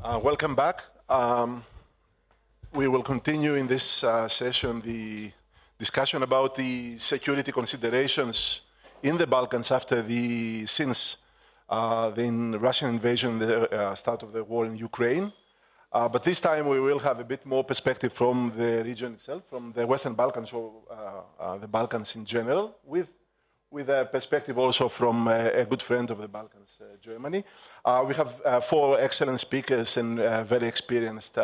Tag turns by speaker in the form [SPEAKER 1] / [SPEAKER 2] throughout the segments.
[SPEAKER 1] Welcome back. We will continue in this session the discussion about the security considerations in the Balkans after since the Russian invasion, the start of the war in Ukraine. But this time we will have a bit more perspective from the region itself, from the Western Balkans, or the Balkans in general, with a perspective also from a good friend of the Balkans, Germany. We have four excellent speakers and very experienced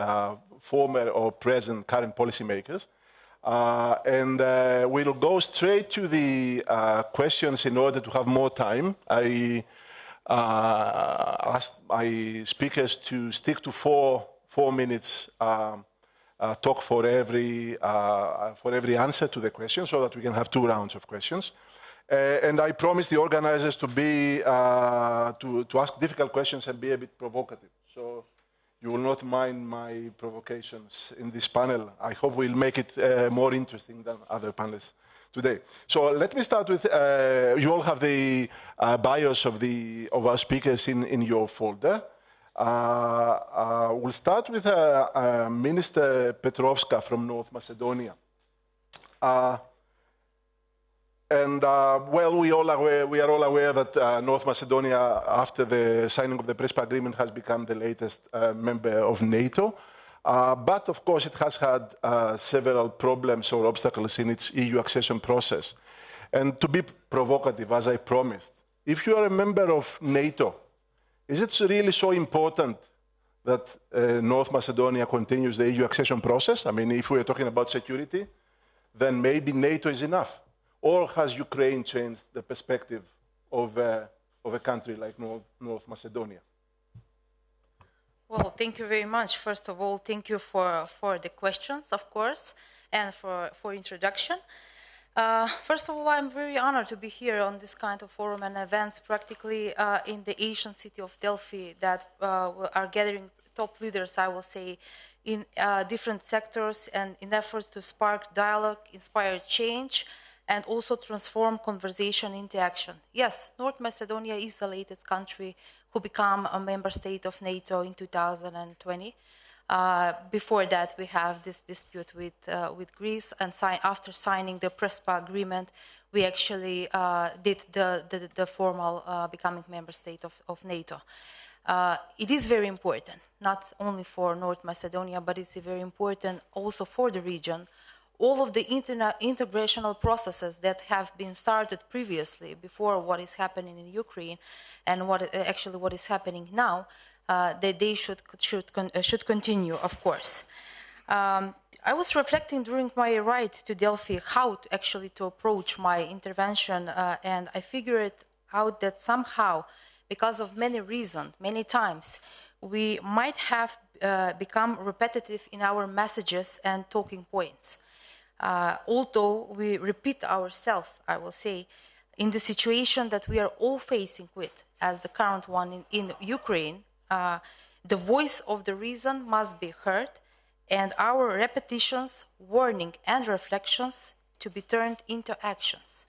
[SPEAKER 1] former or present current policymakers. And we'll go straight to the questions in order to have more time. I asked my speakers to stick to four minutes talk for every answer to the question, so that we can have 2 rounds of questions. And I promised the organizers to ask difficult questions and be a bit provocative. So you will not mind my provocations in this panel. I hope we'll make it more interesting than other panels today. So let me start with, you all have the bios of our speakers in your folder. We'll start with Minister Petrovska from North Macedonia. Well, we are all aware that North Macedonia, after the signing of the Prespa Agreement, has become the latest member of NATO. But of course, it has had several problems or obstacles in its EU accession process. And to be provocative, as I promised, if you are a member of NATO, is it really so important that North Macedonia continues the EU accession process? I mean, if we are talking about security, then maybe NATO is enough. Or has Ukraine changed the perspective of a country like North Macedonia?
[SPEAKER 2] Well, thank you very much. First of all, thank you for the questions, of course, and for introduction. First of all, I'm very honored to be here on this kind of forum and events, practically in the Asian city of Delphi, that are gathering top leaders, I will say, in different sectors and in efforts to spark dialogue, inspire change, and also transform conversation into action. Yes, North Macedonia is the latest country who became a member state of NATO in 2020. Before that, we have this dispute with Greece, and after signing the Prespa agreement, we actually did the formal becoming member state of NATO. It is very important, not only for North Macedonia, but it's very important also for the region. All of the integrational processes that have been started previously, before what is happening in Ukraine, and what is happening now, that they should continue, of course. I was reflecting during my ride to Delphi how to approach my intervention, and I figured out that somehow, because of many reasons, many times, we might have become repetitive in our messages and talking points. Although we repeat ourselves, I will say, in the situation that we are all facing with, as the current one in Ukraine, the voice of the reason must be heard, and our repetitions, warning, and reflections to be turned into actions.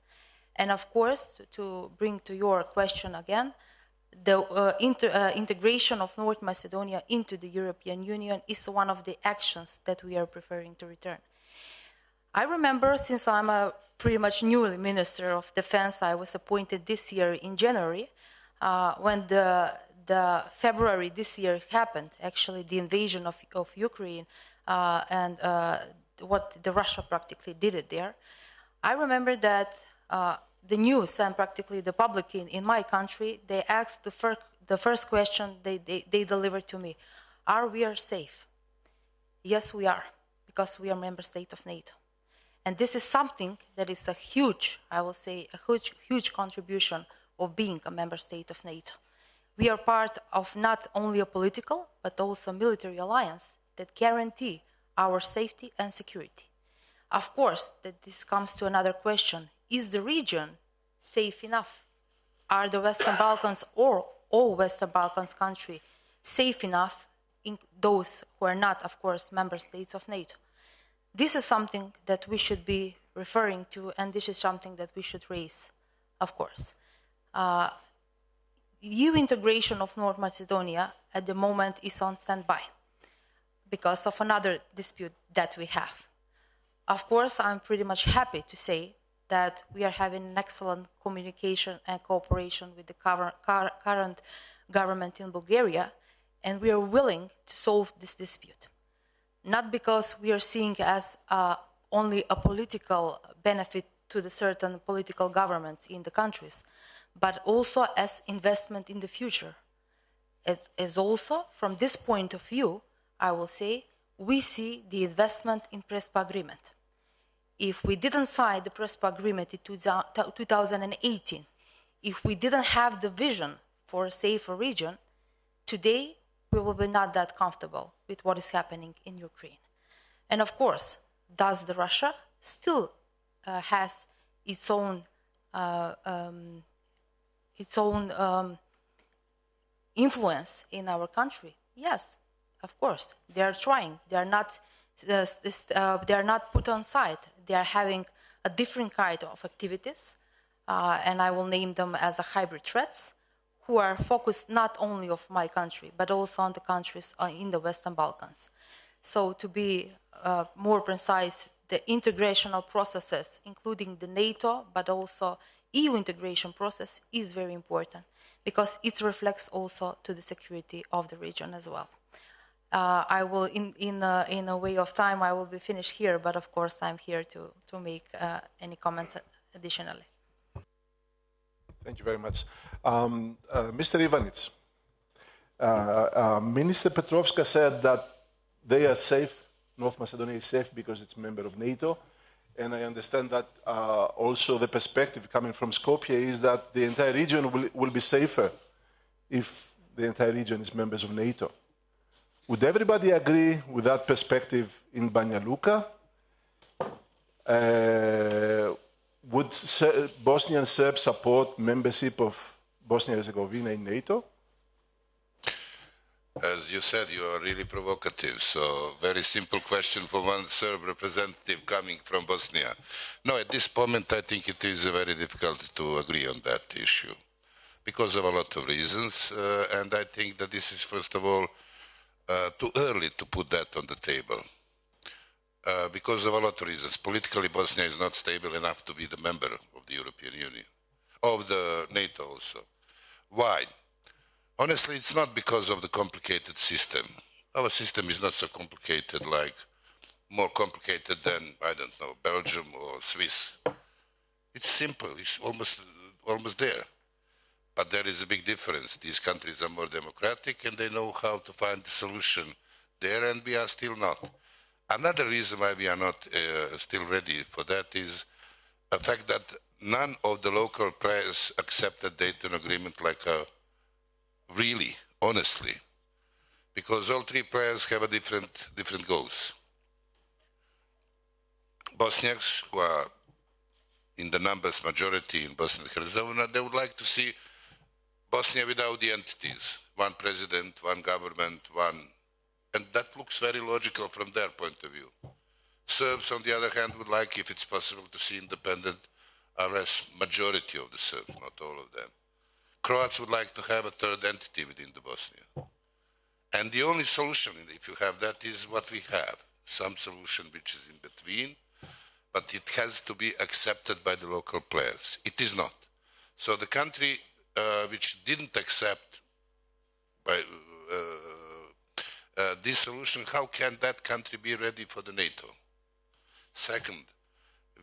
[SPEAKER 2] And of course, to bring to your question again, the integration of North Macedonia into the European Union is one of the actions that we are preferring to return. I remember, since I'm a pretty much newly Minister of Defense, I was appointed this year in January, when the February this year happened, actually the invasion of Ukraine and what the Russia practically did it there. I remember that the news and practically the public in my country, they asked the first question they delivered to me: are we safe? Yes, we are, because we are member state of NATO. And this is something that is a huge, I will say, a huge contribution of being a member state of NATO. We are part of not only a political, but also a military alliance that guarantee our safety and security. Of course, that this comes to another question: is the region safe enough? Are the Western Balkans, or all Western Balkans countries, safe enough, in those who are not, of course, member states of NATO? This is something that we should be referring to, and this is something that we should raise, of course. EU integration of North Macedonia at the moment is on standby because of another dispute that we have. Of course, I'm pretty much happy to say that we are having an excellent communication and cooperation with the current government in Bulgaria, and we are willing to solve this dispute. Not because we are seeing as only a political benefit to the certain political governments in the countries, but also as investment in the future. It is also, from this point of view, I will say, we see the investment in Prespa agreement. If we didn't sign the Prespa agreement in 2018, if we didn't have the vision for a safer region, today we will be not that comfortable with what is happening in Ukraine. And of course, does the Russia still has its own influence in our country? Yes, of course. They are trying. They are not put on side. They are having a different kind of activities, and I will name them as a hybrid threats, who are focused not only of my country, but also on the countries in the Western Balkans. So to be more precise, the integrational processes, including the NATO, but also EU integration process, is very important because it reflects also to the security of the region as well. I will, in a way of time, I will be finished here, but of course I'm here to make any comments additionally.
[SPEAKER 1] Thank you very much. Mr. Ivanic, Minister Petrovska said that they are safe, North Macedonia is safe because it's a member of NATO, and I understand that also the perspective coming from Skopje is that the entire region will be safer if the entire region is members of NATO. Would everybody agree with that perspective in Banja Luka? Would Bosnian Serbs support membership of Bosnia and Herzegovina in NATO?
[SPEAKER 3] As you said, you are really provocative. So, very simple question for one Serb representative coming from Bosnia. No, at this moment, I think it is very difficult to agree on that issue because of a lot of reasons. And I think that this is, first of all, too early to put that on the table. Because of a lot of reasons. Politically, Bosnia is not stable enough to be the member of the European Union, of the NATO also. Why? Honestly, it's not because of the complicated system. Our system is not so complicated, like more complicated than, I don't know, Belgium or Swiss. It's simple, it's almost there. But there is a big difference. These countries are more democratic and they know how to find the solution there, and we are still not. Another reason why we are not still ready for that is the fact that none of the local players accepted Dayton Agreement like a really, honestly, because all three players have a different goals. Bosniaks, who are in the numbers majority in Bosnia and Herzegovina, they would like to see Bosnia without the entities, one president, one government, and that looks very logical from their point of view. Serbs, on the other hand, would like, if it's possible, to see independent RS, majority of the Serbs, not all of them. Croats would like to have a third entity within the Bosnia. And the only solution, if you have that, is what we have, some solution which is in between, but it has to be accepted by the local players. It is not. So the country which didn't accept by this solution, how can that country be ready for the NATO? Second,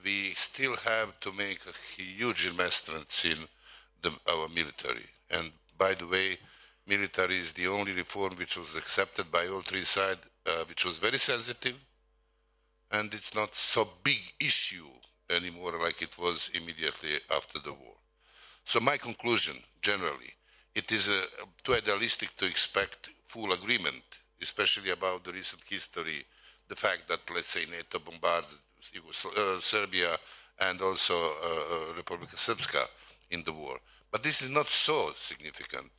[SPEAKER 3] we still have to make a huge investments in our military. And by the way, military is the only reform which was accepted by all three sides, which was very sensitive, and it's not so big issue anymore like it was immediately after the war. So my conclusion, generally, it is too idealistic to expect full agreement, especially about the recent history, the fact that, let's say, NATO bombarded Serbia and also Republika Srpska in the war. But this is not so significant.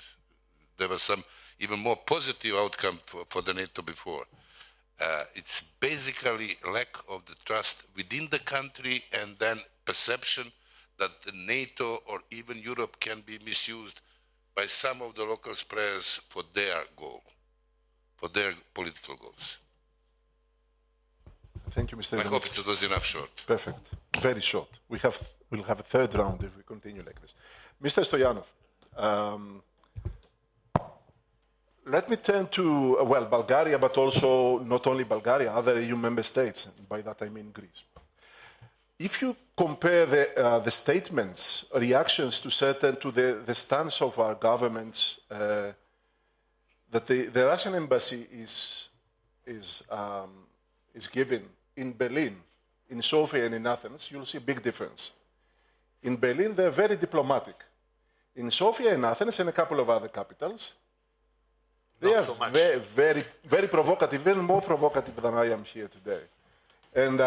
[SPEAKER 3] There was some even more positive outcome for the NATO before. It's basically lack of the trust within the country and then perception that the NATO or even Europe can be misused by some of the local players for their goal, for their political goals.
[SPEAKER 1] Thank you, Mr.
[SPEAKER 3] I hope it was enough short.
[SPEAKER 1] Perfect. Very short. We'll have a third round if we continue like this. Mr. Stoyanov, let me turn to, Bulgaria, but also not only Bulgaria, other EU member states. By that I mean Greece. If you compare the statements, reactions to the stance of our governments, that the Russian embassy is given in Berlin, in Sofia and in Athens, you'll see a big difference. In Berlin, they're very diplomatic. In Sofia and Athens and a couple of other capitals, they are very, very, very provocative, even more provocative than I am here today. And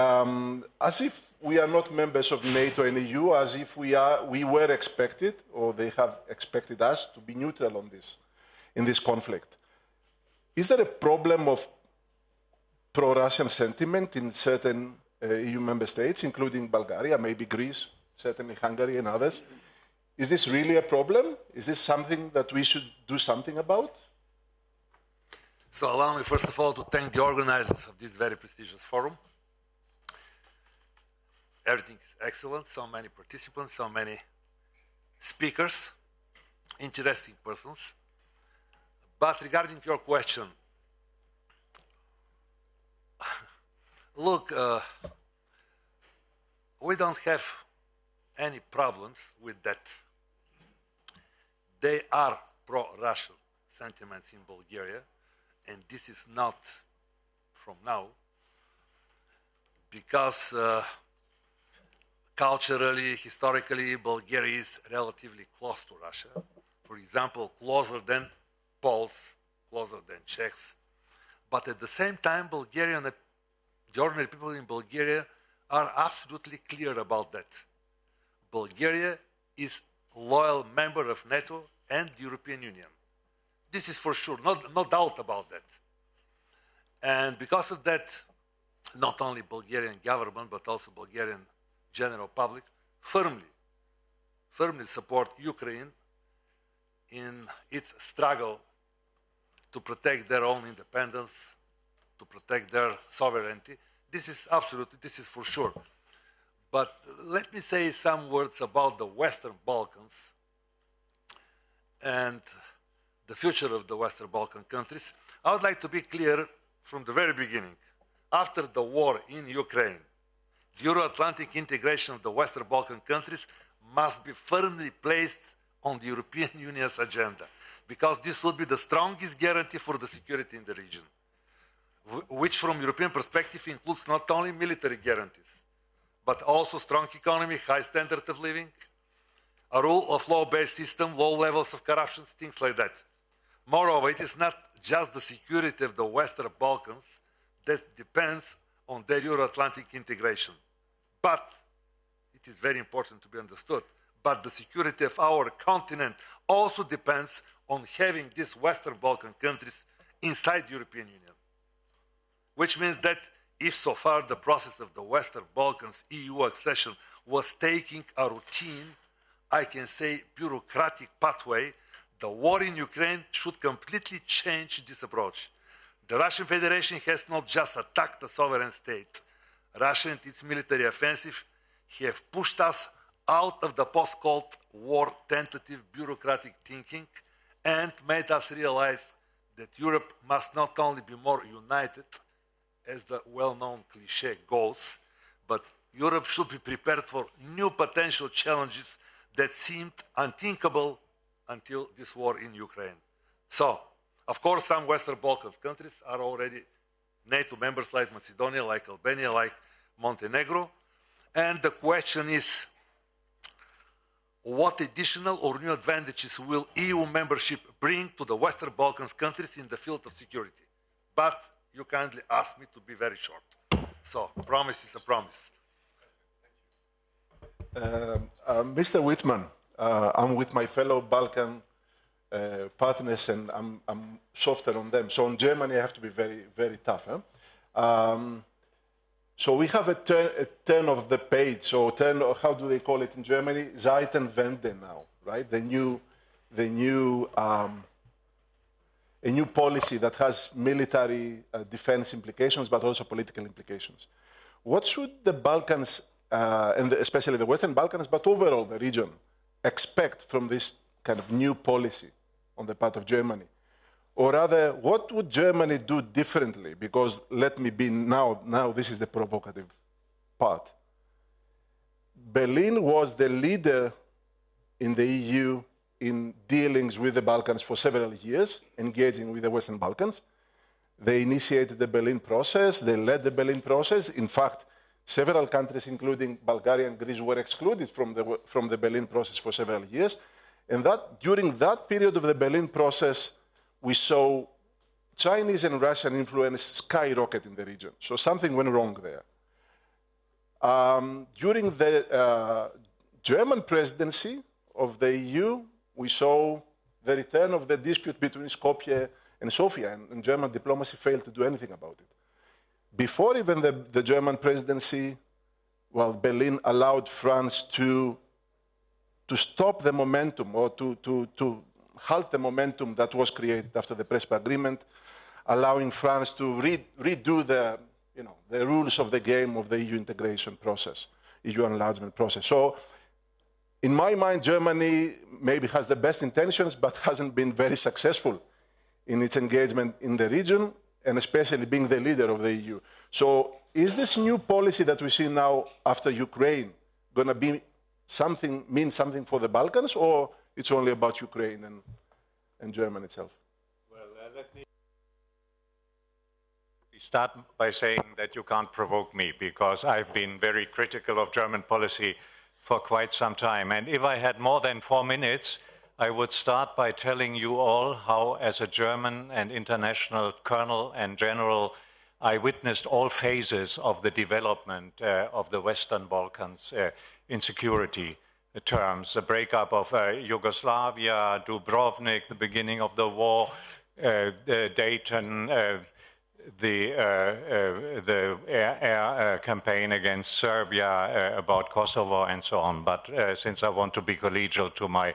[SPEAKER 1] as if we are not members of NATO and EU, as if we were expected, or they have expected us to be neutral on this, in this conflict. Is there a problem of pro-Russian sentiment in certain EU member states, including Bulgaria, maybe Greece, certainly Hungary and others? Is this really a problem? Is this something that we should do something about?
[SPEAKER 4] So allow me first of all to thank the organizers of this very prestigious forum. Everything is excellent, so many participants, so many speakers, interesting persons. But regarding your question, look, we don't have any problems with that. They are pro-Russian sentiments in Bulgaria, and this is not from now, because culturally, historically, Bulgaria is relatively close to Russia. For example, closer than Poles, closer than Czechs. But at the same time, Bulgarian, the ordinary people in Bulgaria are absolutely clear about that. Bulgaria is a loyal member of NATO and the European Union. This is for sure, no doubt about that. And because of that, not only Bulgarian government, but also Bulgarian general public firmly support Ukraine in its struggle to protect their own independence, to protect their sovereignty. This is for sure. But let me say some words about the Western Balkans and the future of the Western Balkan countries. I would like to be clear from the very beginning. After the war in Ukraine, the Euro-Atlantic integration of the Western Balkan countries must be firmly placed on the European Union's agenda, because this would be the strongest guarantee for the security in the region, which from European perspective includes not only military guarantees, but also strong economy, high standard of living, a rule of law-based system, low levels of corruption, things like that. Moreover, it is not just the security of the Western Balkans that depends on their Euro-Atlantic integration. But, it is very important to be understood, but the security of our continent also depends on having these Western Balkan countries inside the European Union. Which means that if so far the process of the Western Balkans EU accession was taking a routine, I can say bureaucratic pathway, the war in Ukraine should completely change this approach. The Russian Federation has not just attacked a sovereign state. Russia and its military offensive have pushed us out of the post-Cold War tentative bureaucratic thinking and made us realize that Europe must not only be more united, as the well-known cliché goes, but Europe should be prepared for new potential challenges that seemed unthinkable until this war in Ukraine. So, of course, some Western Balkan countries are already NATO members, like Macedonia, like Albania, like Montenegro. And the question is, what additional or new advantages will EU membership bring to the Western Balkans countries in the field of security? But you kindly asked me to be very short. So, promise is a promise.
[SPEAKER 1] Mr. Wittmann, I'm with my fellow Balkan partners, and I'm softer on them. So on Germany, I have to be very, very tough. So we have a turn of the page, or how do they call it in Germany? Zeitenwende now, right? The new a new policy that has military defense implications, but also political implications. What should the Balkans, and especially the Western Balkans, but overall the region, expect from this kind of new policy on the part of Germany? Or rather, what would Germany do differently? Because let me be now this is the provocative part. Berlin was the leader in the EU in dealings with the Balkans for several years, engaging with the Western Balkans. They initiated the Berlin process, they led the Berlin process. In fact, several countries, including Bulgaria and Greece, were excluded from the Berlin process for several years. And during that period of the Berlin process, we saw Chinese and Russian influence skyrocket in the region. So something went wrong there. During the German presidency of the EU, we saw the return of the dispute between Skopje and Sofia, and German diplomacy failed to do anything about it. Before even the German presidency, well, Berlin allowed France to stop the momentum, or to halt the momentum that was created after the Prespa agreement, allowing France to redo the rules of the game of the EU integration process, EU enlargement process. So, in my mind, Germany maybe has the best intentions, but hasn't been very successful in its engagement in the region, and especially being the leader of the EU. So, is this new policy that we see now after Ukraine going to mean something for the Balkans, or it's only about Ukraine and Germany itself?
[SPEAKER 5] Well, let me start by saying that you can't provoke me, because I've been very critical of German policy for quite some time. And if I had more than 4 minutes, I would start by telling you all how, as a German and international colonel and general, I witnessed all phases of the development of the Western Balkans in security terms. The breakup of Yugoslavia, Dubrovnik, the beginning of the war, Dayton, the air campaign against Serbia, about Kosovo, and so on. But since I want to be collegial to my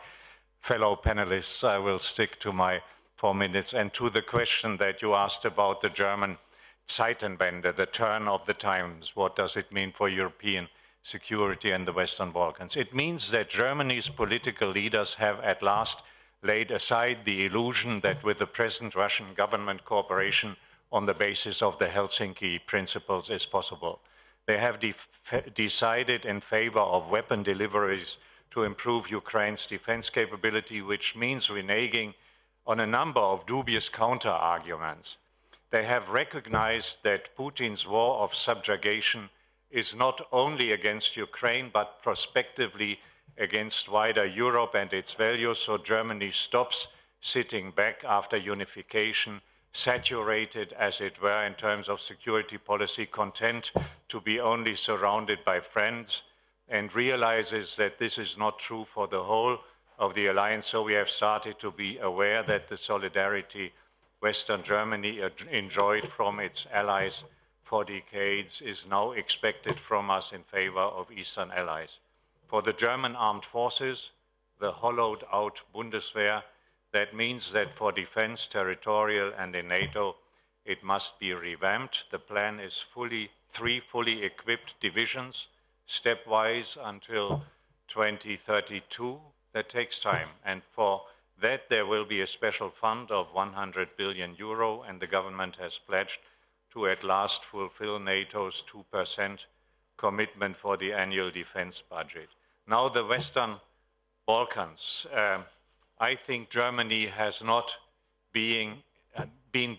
[SPEAKER 5] fellow panelists, I will stick to my 4 minutes. And to the question that you asked about the German Zeitenwende, the turn of the times, what does it mean for European security in the Western Balkans? It means that Germany's political leaders have at last laid aside the illusion that with the present Russian government cooperation on the basis of the Helsinki principles is possible. They have decided in favor of weapon deliveries to improve Ukraine's defense capability, which means reneging on a number of dubious counter-arguments. They have recognized that Putin's war of subjugation is not only against Ukraine, but prospectively against wider Europe and its values, so Germany stops sitting back after unification, saturated, as it were, in terms of security policy, content to be only surrounded by friends, and realizes that this is not true for the whole of the alliance. So we have started to be aware that the solidarity Western Germany enjoyed from its allies for decades is now expected from us in favor of Eastern allies. For the German armed forces, the hollowed out Bundeswehr, that means that for defense, territorial, and in NATO, it must be revamped. The plan is 3 fully equipped divisions, stepwise until 2032. That takes time. And for that, there will be a special fund of 100 billion euro, and the government has pledged to at last fulfill NATO's 2% commitment for the annual defense budget. Now the Western Balkans. I think Germany has not been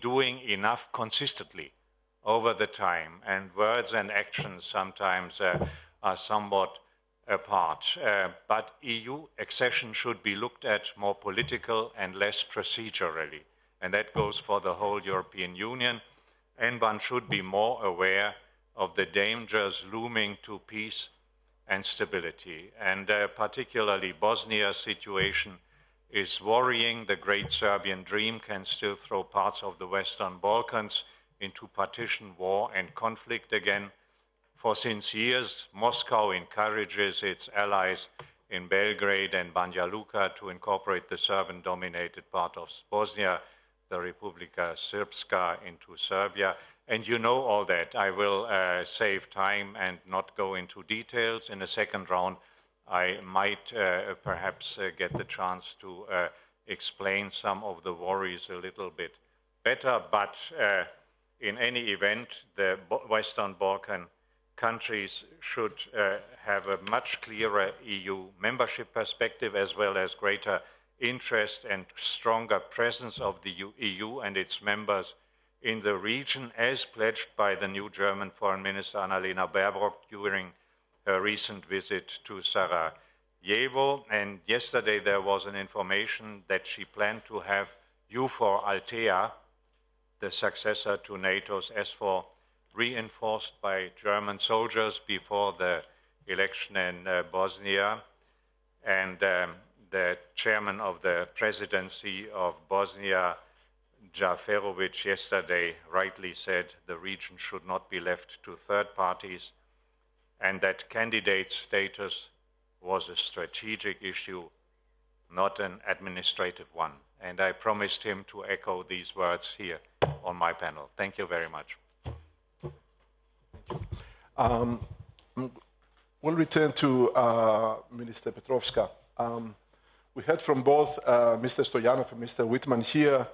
[SPEAKER 5] doing enough consistently over the time, and words and actions sometimes are somewhat apart. But EU accession should be looked at more political and less procedurally, and that goes for the whole European Union, and one should be more aware of the dangers looming to peace and stability. And particularly Bosnia's situation is worrying. The great Serbian dream can still throw parts of the Western Balkans into partition, war, and conflict again. For since years, Moscow encourages its allies in Belgrade and Banja Luka to incorporate the Serbian-dominated part of Bosnia, the Republika Srpska, into Serbia. And you know all that. I will save time and not go into details. In the second round, I might perhaps get the chance to explain some of the worries a little bit better, but in any event, the Western Balkan countries should have a much clearer EU membership perspective, as well as greater interest and stronger presence of the EU and its members in the region, as pledged by the new German Foreign Minister Annalena Baerbock during her recent visit to Sarajevo. And yesterday there was an information that she planned to have EUFOR Althea, the successor to NATO's SFOR, reinforced by German soldiers before the election in Bosnia. And the chairman of the presidency of Bosnia, Djaferovic, yesterday rightly said the region should not be left to third parties, and that candidate status was a strategic issue, not an administrative one. And I promised him to echo these words here on my panel. Thank you very much.
[SPEAKER 1] We'll return to Minister Petrovska. We heard from both Mr. Stoyanov and Mr. Wittmann here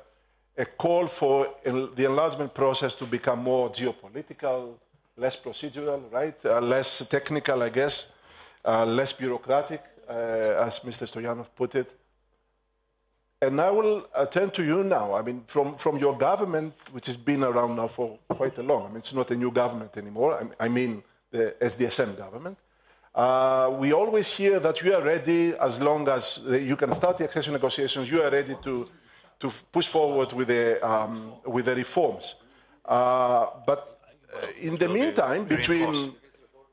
[SPEAKER 1] a call for the enlargement process to become more geopolitical, less procedural, right? Less technical, I guess, less bureaucratic, as Mr. Stoyanov put it. And I will turn to you now. I mean, from your government, which has been around now for quite a long, I mean, it's not a new government anymore. I mean, the SDSM government. We always hear that you are ready, as long as you can start the accession negotiations, you are ready to push forward with the reforms. But in the meantime, between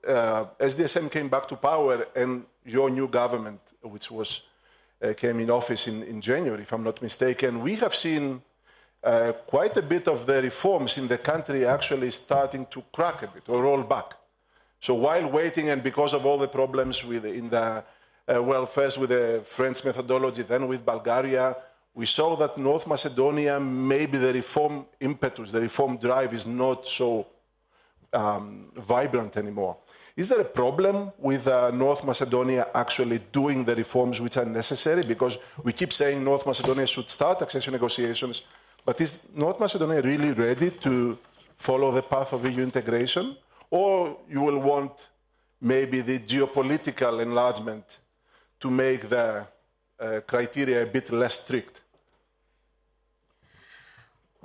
[SPEAKER 1] SDSM came back to power and your new government, which was came in office in January, if I'm not mistaken, we have seen quite a bit of the reforms in the country actually starting to crack a bit or roll back. So while waiting, and because of all the problems with first with the French methodology, then with Bulgaria, we saw that North Macedonia, maybe the reform impetus, the reform drive is not so vibrant anymore. Is there a problem with North Macedonia actually doing the reforms which are necessary? Because we keep saying North Macedonia should start accession negotiations, but is North Macedonia really ready to follow the path of EU integration? Or you will want maybe the geopolitical enlargement to make the criteria a bit less strict?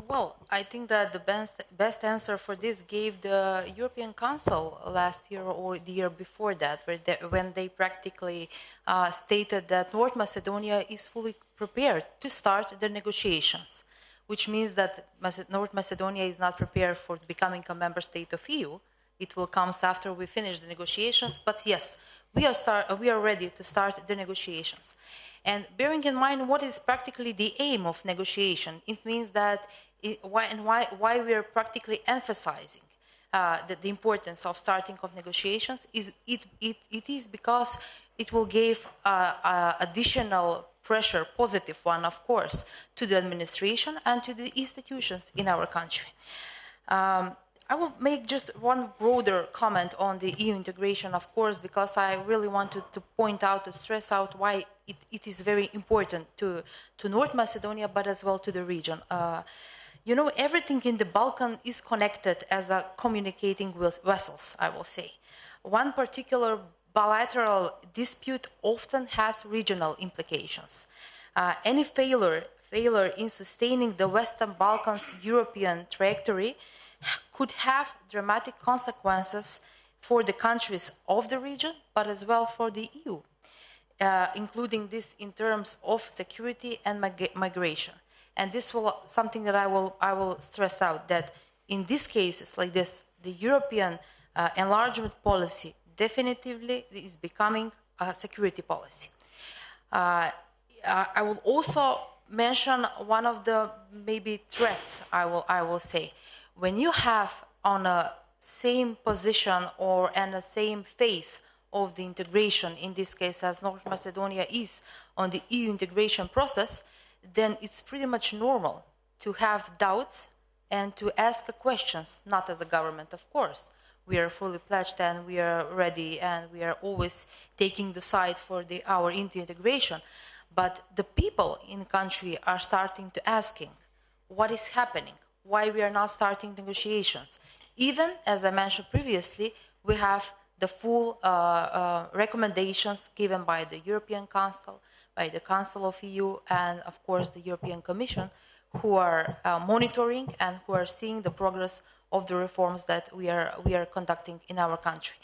[SPEAKER 2] Well, I think that the best answer for this gave the European Council last year or the year before that, when they practically stated that North Macedonia is fully prepared to start the negotiations, which means that North Macedonia is not prepared for becoming a member state of EU. It will come after we finish the negotiations, but yes, we are ready to start the negotiations. And bearing in mind what is practically the aim of negotiation, it means that why we are practically emphasizing the importance of starting of negotiations is it is because it will give additional pressure, positive one, of course, to the administration and to the institutions in our country. I will make just one broader comment on the EU integration, of course, because I really wanted to point out, to stress out why it is very important to North Macedonia, but as well to the region. You know, everything in the Balkan is connected as a communicating vessels, I will say. One particular bilateral dispute often has regional implications. Any failure in sustaining the Western Balkans' European trajectory could have dramatic consequences for the countries of the region, but as well for the EU, including this in terms of security and migration. And this will something that I will stress out, that in these cases like this, the European enlargement policy definitively is becoming a security policy. I will also mention one of the maybe threats, I will say. When you have on a same position or in the same phase of the integration, in this case as North Macedonia is on the EU integration process, then it's pretty much normal to have doubts and to ask questions, not as a government, of course. We are fully pledged and we are ready and we are always taking the side for our integration. But the people in the country are starting to asking, what is happening? Why we are not starting negotiations? Even, as I mentioned previously, we have the full recommendations given by the European Council, by the Council of EU, and of course the European Commission, who are monitoring and who are seeing the progress of the reforms that we are conducting in our country.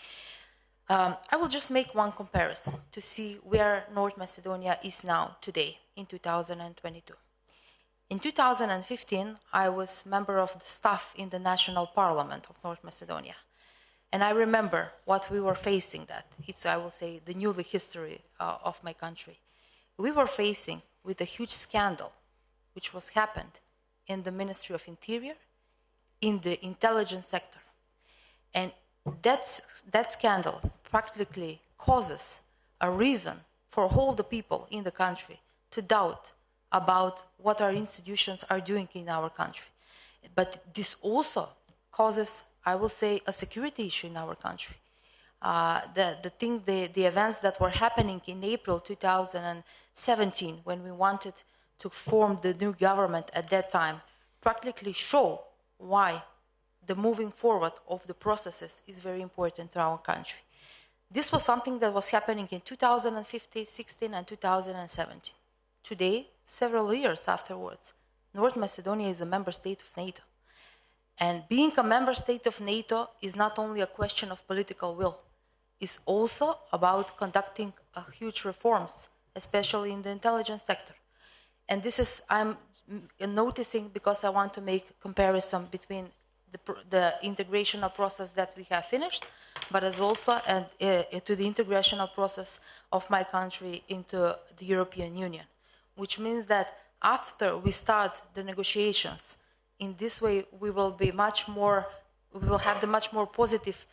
[SPEAKER 2] I will just make one comparison to see where North Macedonia is now today in 2022. In 2015, I was member of the staff in the National Parliament of North Macedonia. And I remember what we were facing that. It's, I will say, the new history of my country. We were facing with a huge scandal, which was happened in the Ministry of Interior, in the intelligence sector. And that scandal practically causes a reason for all the people in the country to doubt about what our institutions are doing in our country. But this also causes, I will say, a security issue in our country. The events that were happening in April 2017, when we wanted to form the new government at that time, practically show why the moving forward of the processes is very important to our country. This was something that was happening in 2015, 16, and 2017. Today, several years afterwards, North Macedonia is a member state of NATO. And being a member state of NATO is not only a question of political will, it's also about conducting huge reforms, especially in the intelligence sector. And this is, I'm noticing because I want to make a comparison between the integrational process that we have finished, but as also to the integrational process of my country into the European Union, which means that after we start the negotiations, in this way we will have the much more positive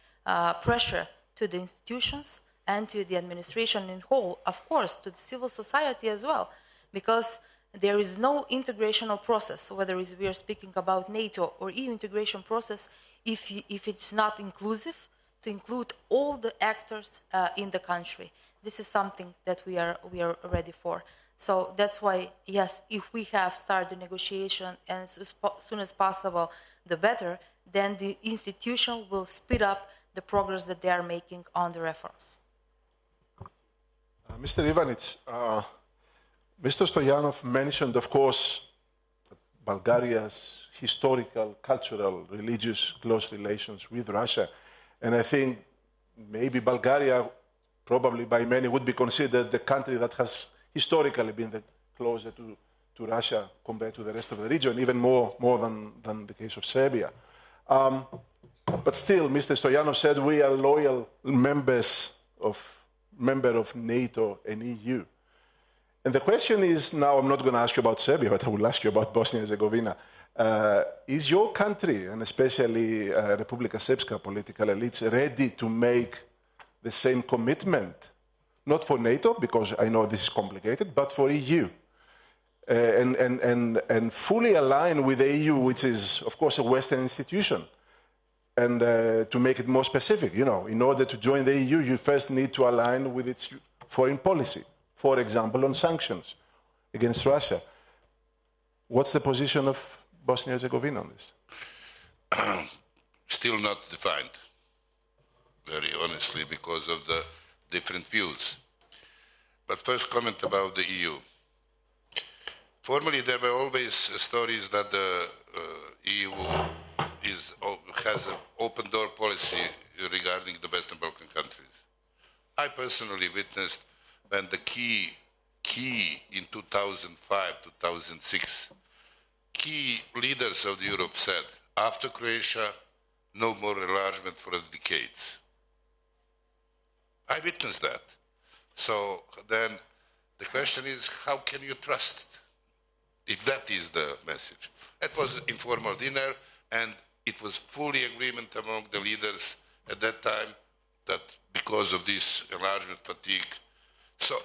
[SPEAKER 2] pressure to the institutions and to the administration in whole, of course, to the civil society as well, because there is no integrational process, whether we are speaking about NATO or EU integration process, if it's not inclusive, to include all the actors in the country. This is something that we are ready for. So that's why, yes, if we have started the negotiation and as soon as possible, the better, then the institution will speed up the progress that they are making on the reforms.
[SPEAKER 1] Mr. Ivanic, Mr. Stoyanov mentioned, of course, Bulgaria's historical, cultural, religious close relations with Russia. And I think maybe Bulgaria, probably by many, would be considered the country that has historically been the closer to Russia compared to the rest of the region, even more than the case of Serbia. But still, Mr. Stoyanov said we are loyal member of NATO and EU. And the question is, now I'm not going to ask you about Serbia, but I will ask you about Bosnia and Herzegovina. Is your country, and especially Republika Srpska political elites, ready to make the same commitment? Not for NATO, because I know this is complicated, but for EU. And fully align with the EU, which is, of course, a Western institution. And to make it more specific, you know, in order to join the EU, you first need to align with its foreign policy. For example, on sanctions against Russia. What's the position of Bosnia and Herzegovina on this?
[SPEAKER 3] Still not defined, very honestly, because of the different views. But first comment about the EU. Formerly, there were always stories that the EU has an open door policy regarding the Western Balkan countries. I personally witnessed when the key in 2005, 2006, key leaders of Europe said, after Croatia, no more enlargement for decades. I witnessed that. So then the question is, how can you trust if that is the message? It was an informal dinner, and it was fully agreement among the leaders at that time that because of this enlargement fatigue. So,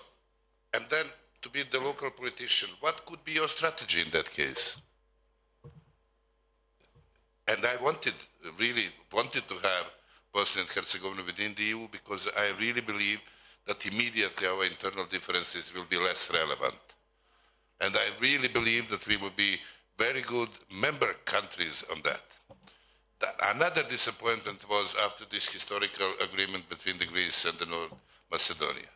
[SPEAKER 3] and then to be the local politician, what could be your strategy in that case? And I really wanted to have Bosnia and Herzegovina within the EU because I really believe that immediately our internal differences will be less relevant. And I really believe that we will be very good member countries on that. Another disappointment was after this historical agreement between the Greece and the North Macedonia.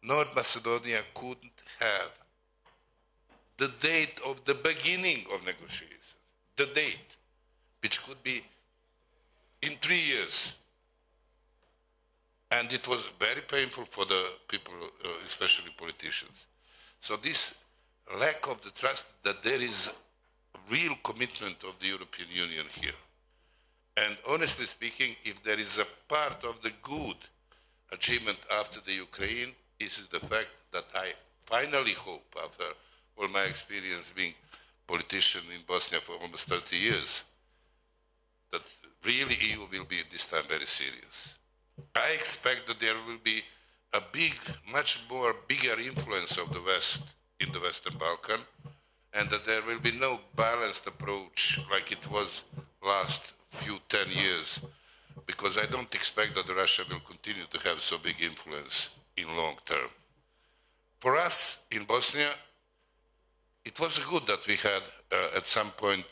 [SPEAKER 3] North Macedonia couldn't have the date of the beginning of negotiations, the date, which could be in 3 years. And it was very painful for the people, especially politicians. So this lack of the trust that there is real commitment of the European Union here. And honestly speaking, if there is a part of the good achievement after the Ukraine, this is the fact that I finally hope, after all my experience being politician in Bosnia for almost 30 years, that really EU will be this time very serious. I expect that there will be a much more bigger influence of the West in the Western Balkan, and that there will be no balanced approach like it was last few 10 years, because I don't expect that Russia will continue to have so big influence in long term. For us in Bosnia, it was good that we had at some point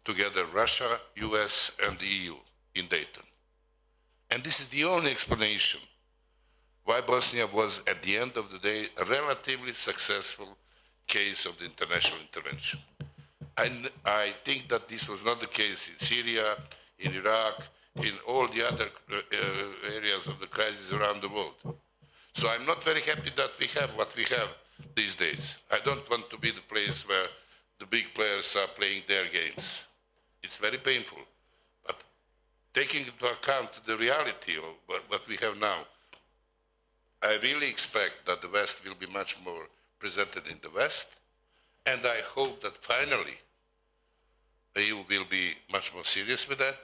[SPEAKER 3] together Russia, US, and the EU in Dayton. And this is the only explanation why Bosnia was, at the end of the day, a relatively successful case of the international intervention. I think that this was not the case in Syria, in Iraq, in all the other areas of the crisis around the world. So I'm not very happy that we have what we have these days. I don't want to be the place where the big players are playing their games. It's very painful. But taking into account the reality of what we have now, I really expect that the West will be much more presented in the West, and I hope that finally the EU will be much more serious with that,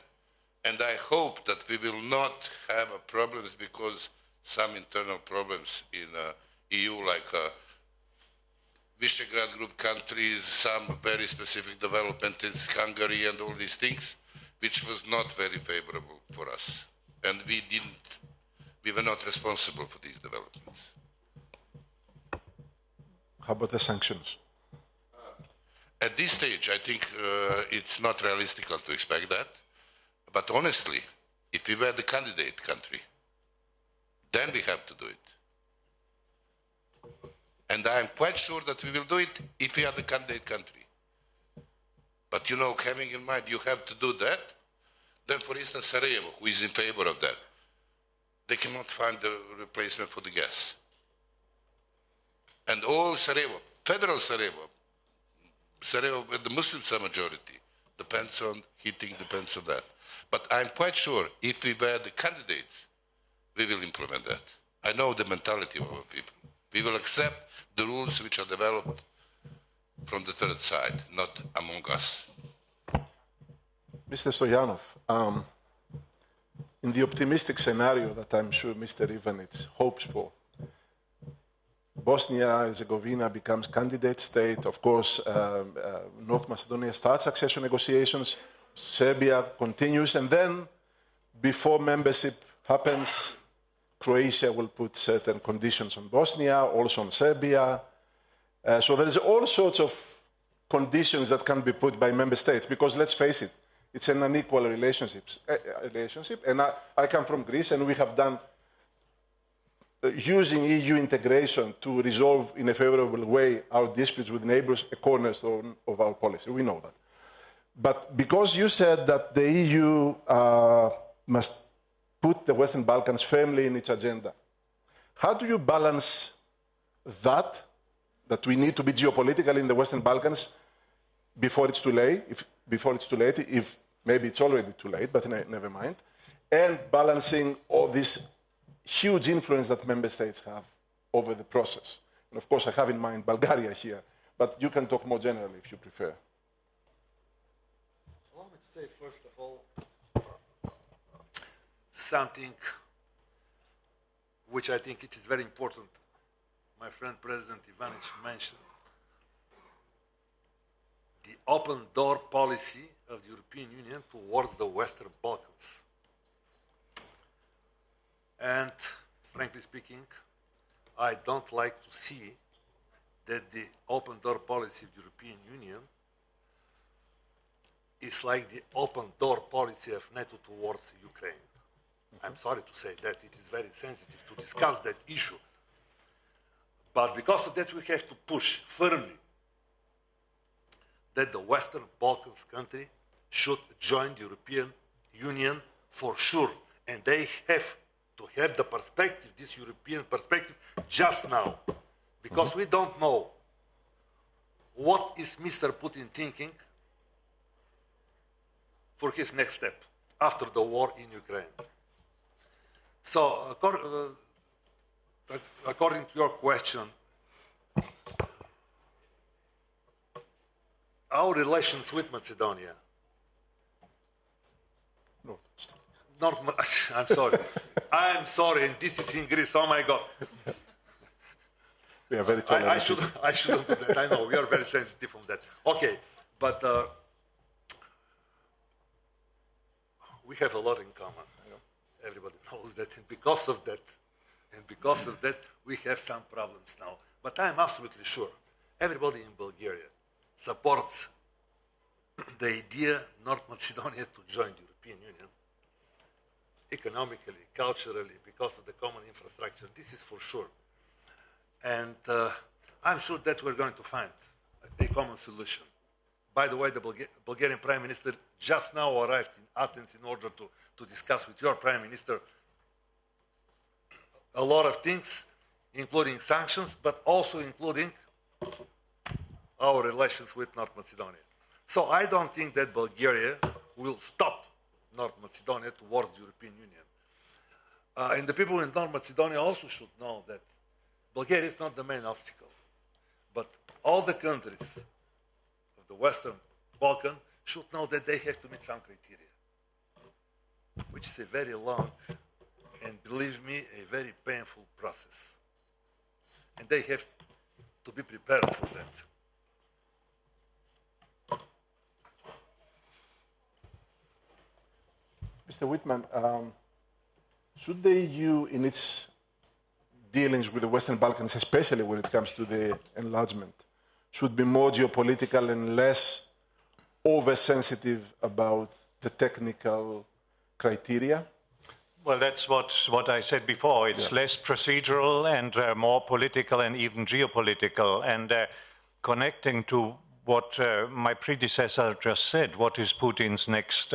[SPEAKER 3] and I hope that we will not have problems because some internal problems in EU, like Visegrad Group countries, some very specific development in Hungary and all these things, which was not very favorable for us. And we were not responsible for these developments.
[SPEAKER 1] How about the sanctions?
[SPEAKER 3] At this stage, I think it's not realistic to expect that. But honestly, if we were the candidate country, then we have to do it. And I am quite sure that we will do it if we are the candidate country. But you know, having in mind you have to do that, then for instance Sarajevo, who is in favor of that, they cannot find a replacement for the gas. And all Sarajevo, federal Sarajevo where the Muslims are majority, depends on heating, depends on that. But I'm quite sure if we were the candidates, we will implement that. I know the mentality of our people. We will accept the rules which are developed from the third side, not among us.
[SPEAKER 1] Mr. Stoyanov, in the optimistic scenario that I'm sure Mr. Ivanic hopes for, Bosnia and Herzegovina becomes candidate state. Of course, North Macedonia starts accession negotiations. Serbia continues, and then before membership happens, Croatia will put certain conditions on Bosnia, also on Serbia. So there is all sorts of conditions that can be put by member states, because let's face it, it's an unequal relationship. And I come from Greece, and we have done using EU integration to resolve in a favorable way our disputes with neighbors, a cornerstone of our policy. We know that. But because you said that the EU must put the Western Balkans firmly in its agenda, how do you balance that we need to be geopolitical in the Western Balkans before it's too late, if maybe it's already too late, but never mind, and balancing all this huge influence that member states have over the process? And of course, I have in mind Bulgaria here, but you can talk more generally if you prefer.
[SPEAKER 4] Allow me to say, first of all, something which I think it is very important, my friend President Ivanic mentioned, the open door policy of the European Union towards the Western Balkans. And frankly speaking, I don't like to see that the open door policy of the European Union is like the open door policy of NATO towards Ukraine. I'm sorry to say that it is very sensitive to discuss that issue. But because of that, we have to push firmly that the Western Balkans country should join the European Union for sure. And they have to have the perspective, this European perspective, just now. Because we don't know what is Mr. Putin thinking for his next step after the war in Ukraine. So, according to your question, our relations with Macedonia. I'm sorry. I'm sorry, and this is in Greece. Oh my God.
[SPEAKER 1] We are very tolerant.
[SPEAKER 4] I shouldn't do that. I know we are very sensitive on that. Okay, but we have a lot in common. Everybody knows that, and because of that, we have some problems now. But I'm absolutely sure everybody in Bulgaria supports the idea North Macedonia to join the European Union, economically, culturally, because of the common infrastructure. This is for sure. And I'm sure that we're going to find a common solution. By the way, the Bulgarian Prime Minister just now arrived in Athens in order to discuss with your Prime Minister a lot of things, including sanctions, but also including our relations with North Macedonia. So I don't think that Bulgaria will stop North Macedonia towards the European Union. And the people in North Macedonia also should know that Bulgaria is not the main obstacle, but all the countries of the Western Balkan should know that they have to meet some criteria, which is a very long and, believe me, a very painful process. And they have to be prepared for that.
[SPEAKER 1] Mr. Wittmann, should the EU, in its dealings with the Western Balkans, especially when it comes to the enlargement, should be more geopolitical and less oversensitive about the technical criteria?
[SPEAKER 5] Well, that's what I said before. It's less procedural and more political and even geopolitical. And connecting to what my predecessor just said, what is Putin's next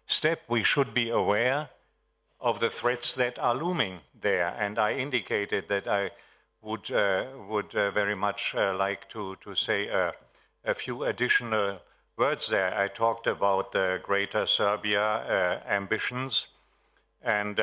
[SPEAKER 5] step? We should be aware of the threats that are looming there. And I indicated that I would very much like to say a few additional words there. I talked about the Greater Serbia ambitions, and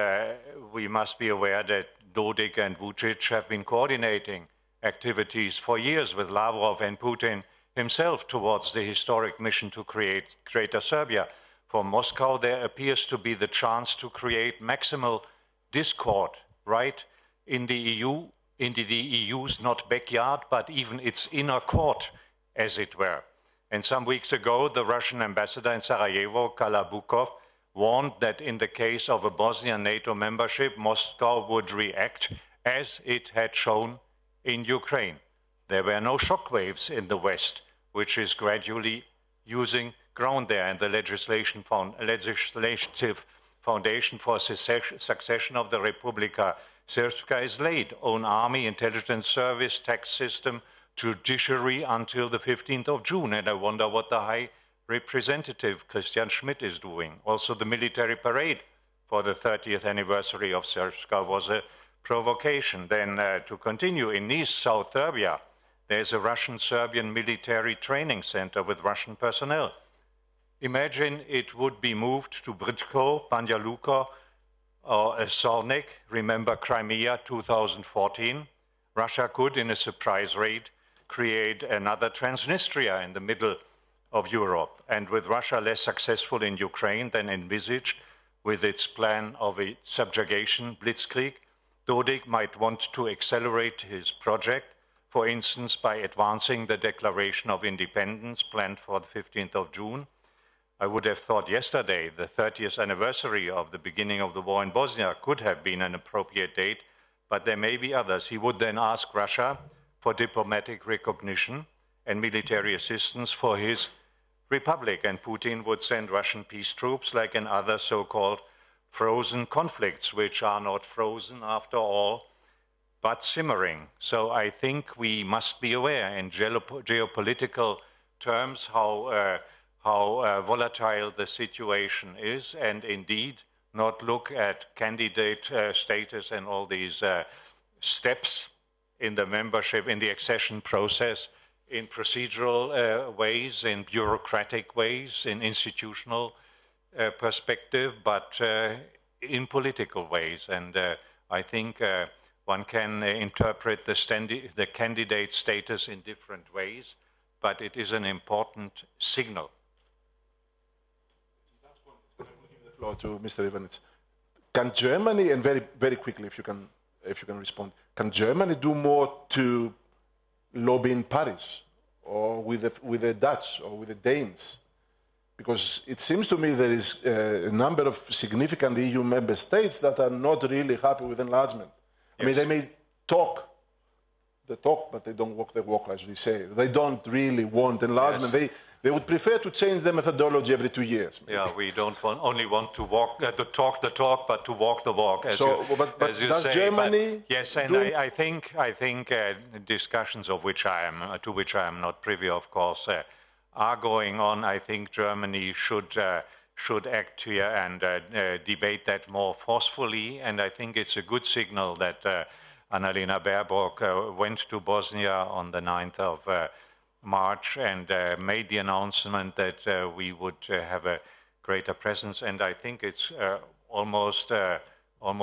[SPEAKER 5] we must be aware that Dodik and Vucic have been coordinating activities for years with Lavrov and Putin himself towards the historic mission to create Greater Serbia. For Moscow, there appears to be the chance to create maximal discord, right, in the EU, into the EU's not backyard, but even its inner court, as it were. And some weeks ago, the Russian ambassador in Sarajevo, Kalabukov, warned that in the case of a Bosnian NATO membership, Moscow would react as it had shown in Ukraine. There were no shockwaves in the West, which is gradually using ground there, and the legislative foundation for succession of the Republika Srpska is laid. Own army, intelligence service, tax system, judiciary until the 15th of June. And I wonder what the High Representative Christian Schmidt is doing. Also, the military parade for the 30th anniversary of Srpska was a provocation. Then to continue, in Nice, South Serbia, there's a Russian-Serbian military training center with Russian personnel. Imagine it would be moved to Britko, Banja Luka, or Sornik. Remember Crimea 2014? Russia could, in a surprise raid, create another Transnistria in the middle of Europe. And with Russia less successful in Ukraine than envisaged with its plan of a subjugation blitzkrieg, Dodik might want to accelerate his project, for instance, by advancing the Declaration of Independence planned for the 15th of June. I would have thought yesterday, the 30th anniversary of the beginning of the war in Bosnia could have been an appropriate date, but there may be others. He would then ask Russia for diplomatic recognition and military assistance for his republic, and Putin would send Russian peace troops like in other so-called frozen conflicts, which are not frozen after all, but simmering. So I think we must be aware in geopolitical terms how volatile the situation is, and indeed not look at candidate status and all these steps in the membership, in the accession process, in procedural ways, in bureaucratic ways, in institutional perspective, but in political ways. And I think one can interpret the candidate status in different ways, but it is an important signal.
[SPEAKER 1] I will give the floor to Mr. Ivanic. Can Germany, and very, very quickly, if you can respond, can Germany do more to lobby in Paris, or with the Dutch, or with the Danes? Because it seems to me there is a number of significant EU member states that are not really happy with enlargement. Yes. I mean, they may talk the talk, but they don't walk the walk, as we say. They don't really want enlargement. Yes. They would prefer to change their methodology every 2 years. Maybe.
[SPEAKER 5] Yeah, we don't only want to walk the talk, but to walk the walk. As
[SPEAKER 1] but
[SPEAKER 5] you
[SPEAKER 1] does
[SPEAKER 5] say,
[SPEAKER 1] Germany?
[SPEAKER 5] Yes, and I think discussions to which I am not privy, of course, are going on. I think Germany should act here and debate that more forcefully. And I think it's a good signal that Annalena Baerbock went to Bosnia on the 9th of March and made the announcement that we would have a greater presence. And I think it's almost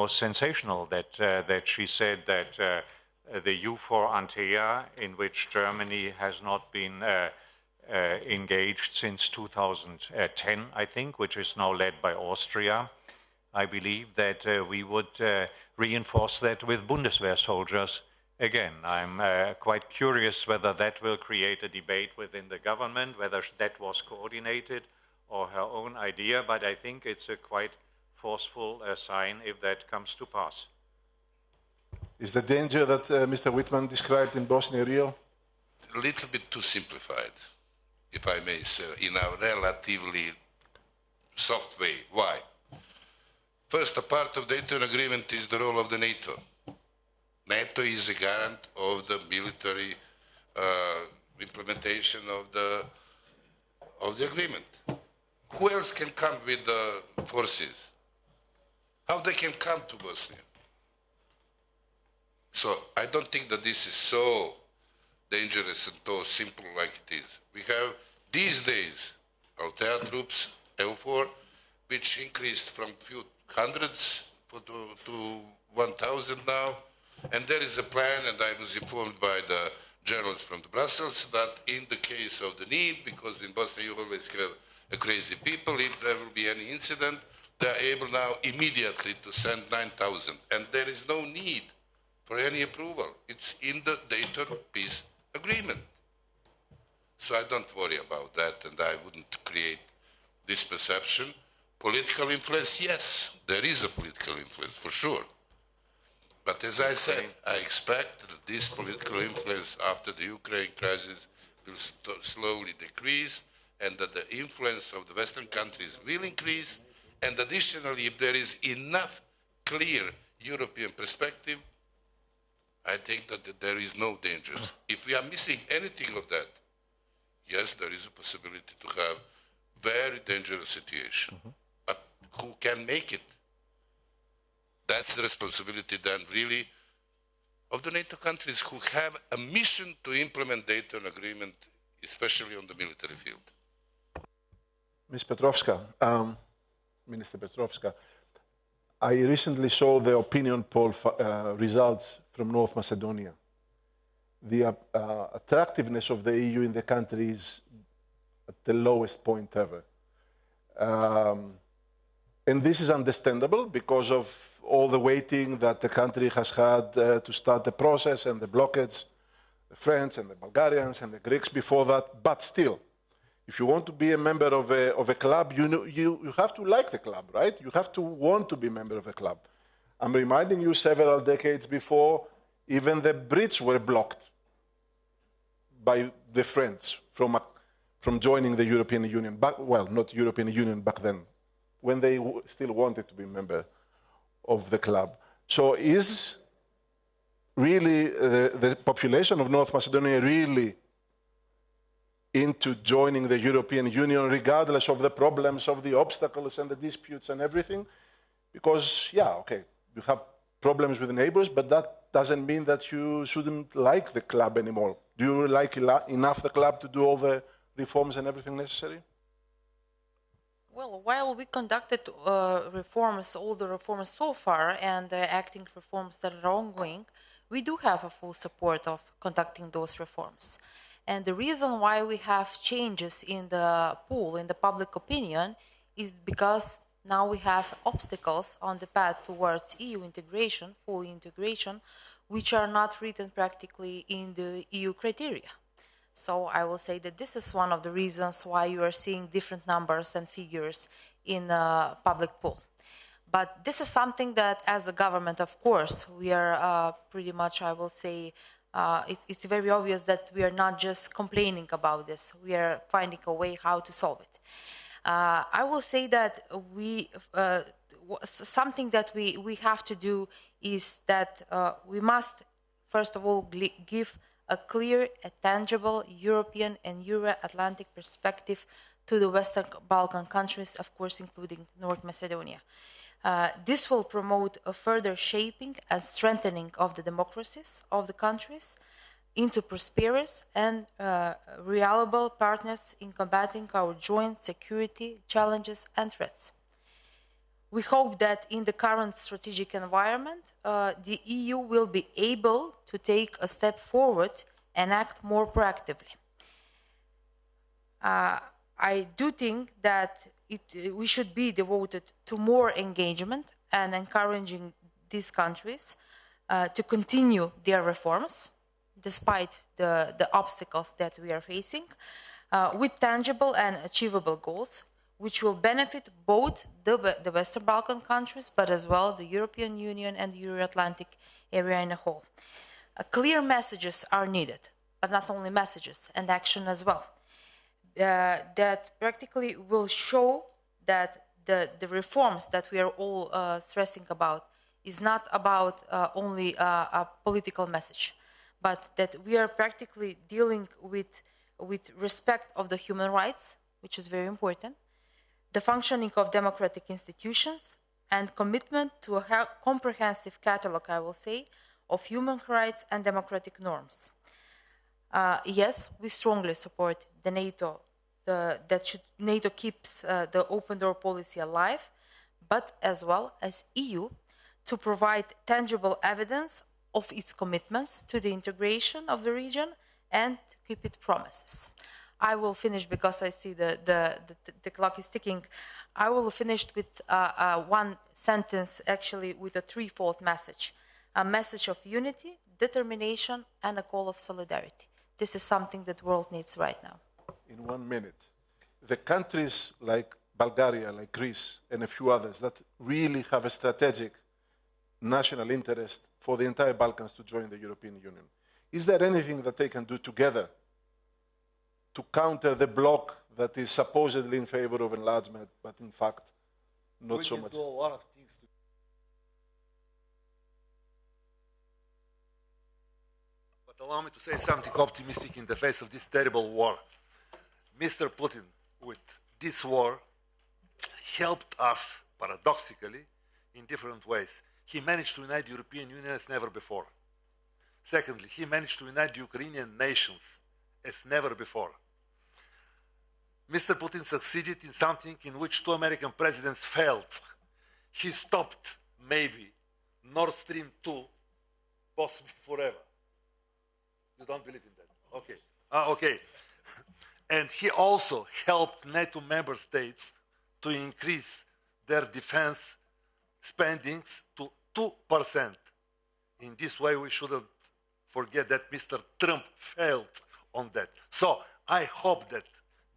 [SPEAKER 5] sensational that she said that the EUFOR Antea, in which Germany has not been engaged since 2010, I think, which is now led by Austria, I believe that we would reinforce that with Bundeswehr soldiers. Again, I'm quite curious whether that will create a debate within the government, whether that was coordinated or her own idea, but I think it's a quite forceful sign if that comes to pass.
[SPEAKER 1] Is the danger that Mr. Wittmann described in Bosnia real?
[SPEAKER 3] A little bit too simplified, if I may say, in a relatively soft way. Why? First, a part of the Dayton Agreement is the role of the NATO. NATO is a garant of the military implementation of the agreement. Who else can come with the forces? How they can come to Bosnia? So I don't think that this is so dangerous and so simple like it is. We have these days Altea troops, EUFOR, which increased from few hundreds to 1,000 now. And there is a plan, and I was informed by the journalists from Brussels, that in the case of the need, because in Bosnia you always have a crazy people, if there will be any incident, they are able now immediately to send 9,000. And there is no need for any approval. It's in the Dayton Peace Agreement. So I don't worry about that, and I wouldn't create this perception. Political influence, yes, there is a political influence, for sure. But as I said, I expect that this political influence after the Ukraine crisis will slowly decrease, and that the influence of the Western countries will increase. And additionally, if there is enough clear European perspective, I think that there is no danger. If we are missing anything of that, yes, there is a possibility to have very dangerous situation. But who can make it? That's the responsibility then really of the NATO countries who have a mission to implement Dayton Agreement, especially on the military field.
[SPEAKER 1] Ms. Petrovska, Minister Petrovska, I recently saw the opinion poll results from North Macedonia. The attractiveness of the EU in the country is at the lowest point ever. And this is understandable because of all the waiting that the country has had to start the process and the blockades, the French and the Bulgarians and the Greeks before that. But still, if you want to be a member of a club, you have to like the club, right? You have to want to be a member of a club. I'm reminding you several decades before, even the Brits were blocked by the French from joining the European Union. Well, not European Union back then, when they still wanted to be a member of the club. So is really the population of North Macedonia really into joining the European Union, regardless of the problems, of the obstacles and the disputes and everything? Because, yeah, okay, you have problems with neighbors, but that doesn't mean that you shouldn't like the club anymore. Do you like enough the club to do all the reforms and everything necessary?
[SPEAKER 2] Well, while we conducted reforms, all the reforms so far, and the acting reforms that are ongoing, we do have a full support of conducting those reforms. And the reason why we have changes in the pool, in the public opinion, is because now we have obstacles on the path towards EU integration, full integration, which are not written practically in the EU criteria. So I will say that this is one of the reasons why you are seeing different numbers and figures in the public pool. But this is something that, as a government, of course, we are pretty much, I will say, it's very obvious that we are not just complaining about this. We are finding a way how to solve it. I will say that something that we have to do is that we must, first of all, give a clear, a tangible European and Euro-Atlantic perspective to the Western Balkan countries, of course, including North Macedonia. This will promote a further shaping and strengthening of the democracies of the countries into prosperous and reliable partners in combating our joint security challenges and threats. We hope that in the current strategic environment, the EU will be able to take a step forward and act more proactively. I do think that we should be devoted to more engagement and encouraging these countries to continue their reforms, despite the obstacles that we are facing, with tangible and achievable goals, which will benefit both the Western Balkan countries, but as well the European Union and the Euro-Atlantic area in a whole. Clear messages are needed, but not only messages, and action as well, that practically will show that the reforms that we are all stressing about is not about only a political message, but that we are practically dealing with respect of the human rights, which is very important, the functioning of democratic institutions, and commitment to a comprehensive catalog, I will say, of human rights and democratic norms. Yes, we strongly support the NATO, NATO keeps the open door policy alive, but as well as EU to provide tangible evidence of its commitments to the integration of the region and to keep its promises. I will finish because I see the clock is ticking. I will finish with one sentence, actually with a threefold message. A message of unity, determination, and a call of solidarity. This is something that the world needs right now.
[SPEAKER 1] In 1 minute, the countries like Bulgaria, like Greece, and a few others that really have a strategic national interest for the entire Balkans to join the European Union, is there anything that they can do together to counter the bloc that is supposedly in favor of enlargement, but in fact, not so much?
[SPEAKER 4] We can do a lot of things. But allow me to say something optimistic in the face of this terrible war. Mr. Putin, with this war, helped us, paradoxically, in different ways. He managed to unite the European Union as never before. Secondly, he managed to unite the Ukrainian nations as never before. Mr. Putin succeeded in something in which 2 American presidents failed. He stopped, maybe, Nord Stream 2, possibly forever. You don't believe in that? Okay. Okay. And he also helped NATO member states to increase their defense spendings to 2%. In this way, we shouldn't forget that Mr. Trump failed on that. So I hope that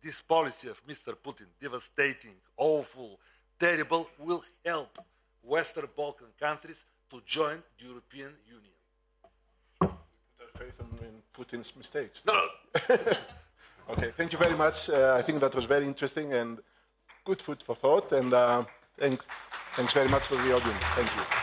[SPEAKER 4] this policy of Mr. Putin, devastating, awful, terrible, will help Western Balkan countries to join the European Union.
[SPEAKER 1] Put our faith in Putin's mistakes.
[SPEAKER 4] No.
[SPEAKER 1] Okay, thank you very much. I think that was very interesting and good food for thought. And thanks very much for the audience. Thank you.